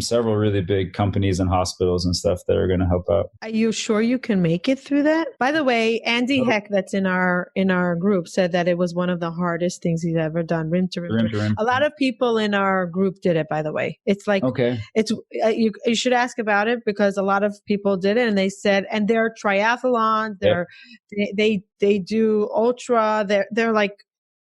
several really big companies and hospitals and stuff that are going to help out. Are you sure you can make it through that? By the way, Andy Heck, that's in our group, said that it was one of the hardest things he's ever done. Rim to rim. A lot of people in our group did it, by the way. It's like, okay, it's, you should ask about it because a lot of people did it and they said, and they're triathlons, they do ultra, they're like,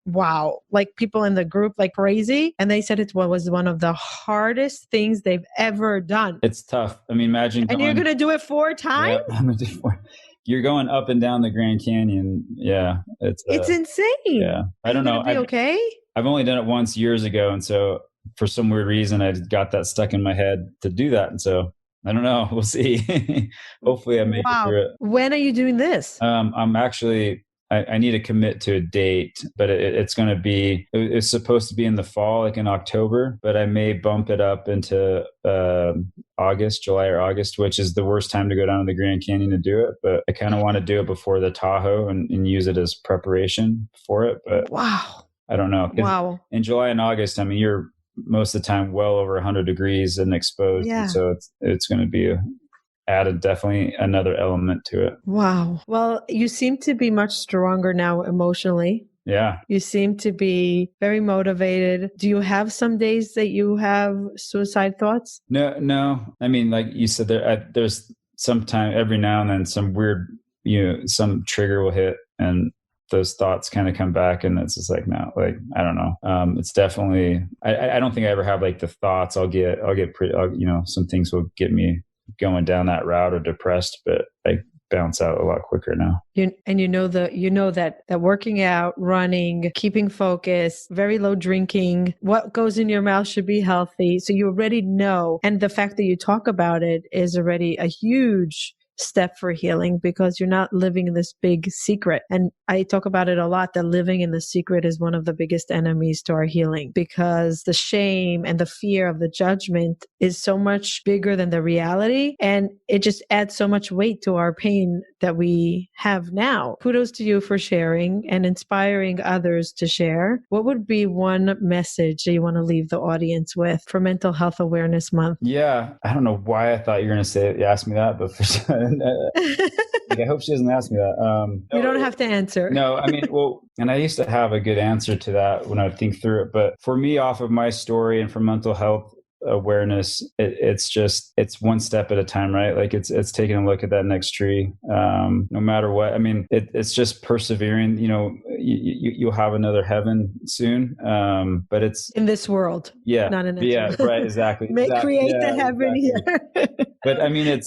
wow, like people in the group, like crazy. And they said it was one of the hardest things they've ever done. It's tough. I mean, imagine. And you're going to do it 4 times? Yeah, I'm going to do 4. You're going up and down the Grand Canyon. Yeah. It's insane. Yeah. I don't know. Okay. I've only done it once years ago. And so for some weird reason, I got that stuck in my head to do that. And so I don't know. We'll see. Hopefully I make it through it. When are you doing this? I'm actually, I need to commit to a date, but it's going to be, it's supposed to be in the fall, like in October, but I may bump it up into July or August, which is the worst time to go down to the Grand Canyon to do it. But I kind of want to do it before the Tahoe and use it as preparation for it. But wow, I don't know. Wow. In July and August, I mean, you're most of the time well over 100 degrees and exposed. Yeah. And so it's going to be added definitely another element to it. Wow. Well, you seem to be much stronger now emotionally. Yeah. You seem to be very motivated. Do you have some days that you have suicide thoughts? No. I mean, like you said, there's sometime every now and then some weird, some trigger will hit and those thoughts kind of come back and it's just like, no, like, I don't know. It's definitely, I don't think I ever have like the thoughts. I'll get pretty, some things will get me going down that route or depressed, but I bounce out a lot quicker now. You know that working out, running, keeping focus, very low drinking, what goes in your mouth should be healthy. So you already know. And the fact that you talk about it is already a huge step for healing, because you're not living in this big secret. And I talk about it a lot, that living in the secret is one of the biggest enemies to our healing, because the shame and the fear of the judgment is so much bigger than the reality. And it just adds so much weight to our pain that we have now. Kudos to you for sharing and inspiring others to share. What would be one message that you want to leave the audience with for Mental Health Awareness Month? Yeah, I don't know why I thought you were going to ask me that, but I hope she doesn't ask me that. You don't have to answer. No, I mean, well, and I used to have a good answer to that when I would think through it. But for me, off of my story and for mental health awareness, it's one step at a time, right? Like it's taking a look at that next tree, no matter what. I mean, it's just persevering. You'll have another heaven soon, but it's in this world, not in yeah, right, exactly. Create the heaven here. But I mean,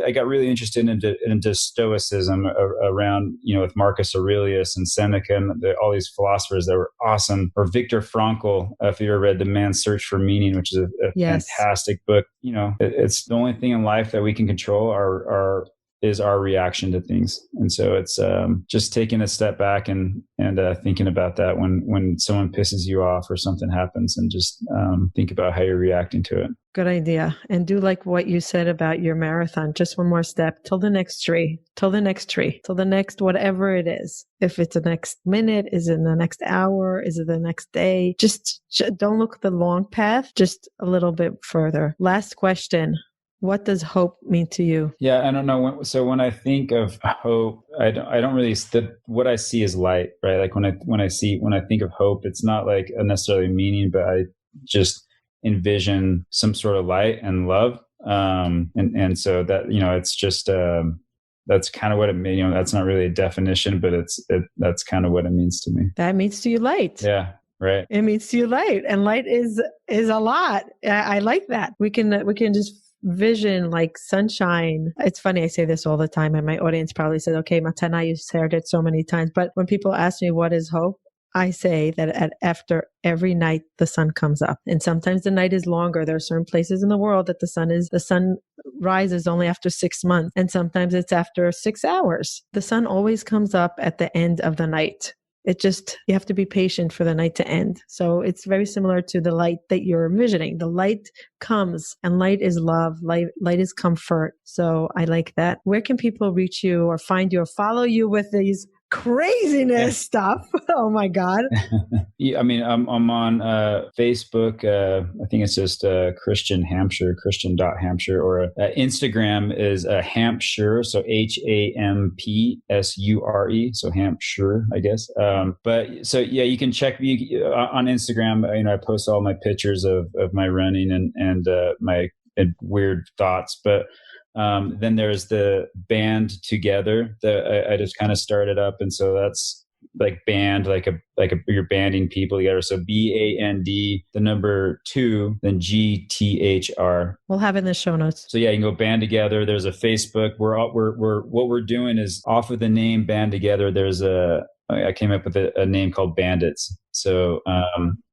I got really interested into Stoicism around, with Marcus Aurelius and Seneca and all these philosophers that were awesome. Or Viktor Frankl, if you ever read The Man's Search for Meaning, which is a fantastic book. It's the only thing in life that we can control is our reaction to things. And so it's just taking a step back and thinking about that when someone pisses you off or something happens, and just think about how you're reacting to it. Good idea. And do like what you said about your marathon. Just one more step till the next tree, till the next whatever it is. If it's the next minute, is it the next hour? Is it the next day? Just don't look at the long path, just a little bit further. Last question. What does hope mean to you? Yeah, I don't know. So when I think of hope, I don't really. What I see is light, right? Like when I think of hope, it's not like a necessarily meaning, but I just envision some sort of light and love, and so that it's just that's kind of what it means. That's not really a definition, but that's kind of what it means to me. That means to you light. Yeah. Right. It means to you light, and light is a lot. I like that. We can just vision like sunshine. It's funny, I say this all the time, and my audience probably said, okay, Matana, you've shared it so many times. But when people ask me what is hope, I say that after every night, the sun comes up. And sometimes the night is longer. There are certain places in the world that the sun rises only after 6 months. And sometimes it's after 6 hours. The sun always comes up at the end of the night. You have to be patient for the night to end. So it's very similar to the light that you're envisioning. The light comes, and light is love. Light is comfort. So I like that. Where can people reach you or find you or follow you with these craziness stuff? Oh my God. I mean, I'm on Facebook. I think it's just Christian Hampshire, Christian.Hampshire, or Instagram is Hampshire. So HAMPSURE. So Hampshire, I guess. But so yeah, you can check me on Instagram. I post all my pictures of my running and my weird thoughts, but then there's the band together that I just kind of started up. And so that's like band, you're banding people together. So BAND, the number 2, then GTHR. We'll have it in the show notes. So yeah, you can go band together. There's a Facebook. What we're doing is off of the name band together. I came up with a name called Bandits. So,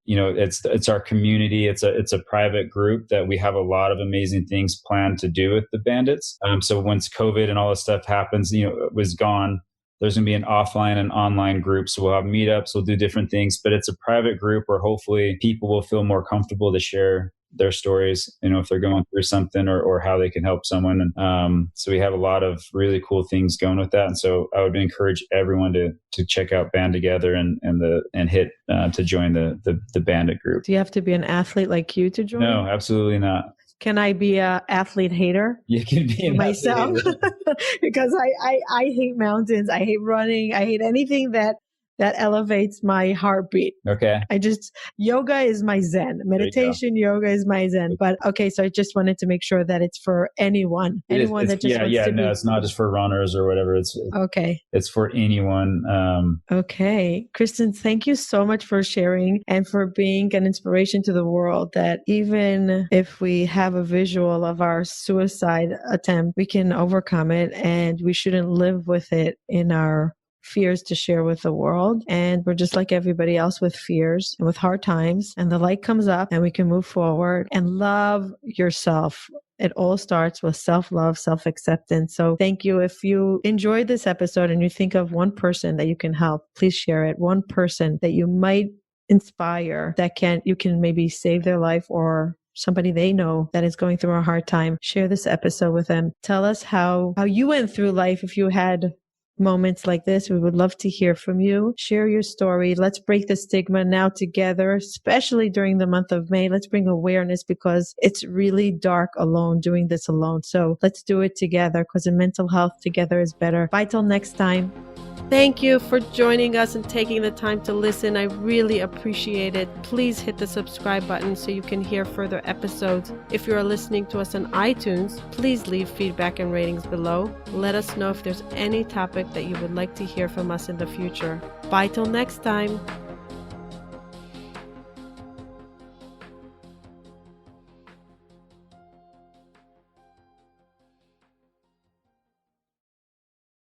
it's our community. It's a private group that we have a lot of amazing things planned to do with the Bandits. So once COVID and all this stuff happens, it was gone. There's going to be an offline and online group. So we'll have meetups, we'll do different things, but it's a private group where hopefully people will feel more comfortable to share their stories, if they're going through something or how they can help someone. And so we have a lot of really cool things going with that. And so I would encourage everyone to check out Band Together and hit to join the Bandit group. Do you have to be an athlete like you to join? No, absolutely not. Can I be an athlete hater? You can be myself because I hate mountains. I hate running. I hate anything that elevates my heartbeat. Okay. Yoga is my zen. Meditation, yoga is my zen. But okay, so I just wanted to make sure that it's for anyone. It's not just for runners or whatever. It's for anyone. Okay. Christain, thank you so much for sharing and for being an inspiration to the world, that even if we have a visual of our suicide attempt, we can overcome it, and we shouldn't live with it in our fears to share with the world. And we're just like everybody else with fears and with hard times, and the light comes up and we can move forward and love yourself. It all starts with self-love, self-acceptance. So thank you. If you enjoyed this episode and you think of one person that you can help, please share it. One person that you might inspire that you can maybe save their life, or somebody they know that is going through a hard time. Share this episode with them. Tell us how you went through life. If you had moments like this, we would love to hear from you. Share your story. Let's break the stigma now together, especially during the month of May. Let's bring awareness, because it's really dark alone, doing this alone. So let's do it together, because in mental health, together is better. Bye till next time. Thank you for joining us and taking the time to listen. I really appreciate it. Please hit the subscribe button so you can hear further episodes. If you are listening to us on iTunes, please leave feedback and ratings below. Let us know if there's any topic that you would like to hear from us in the future. Bye till next time.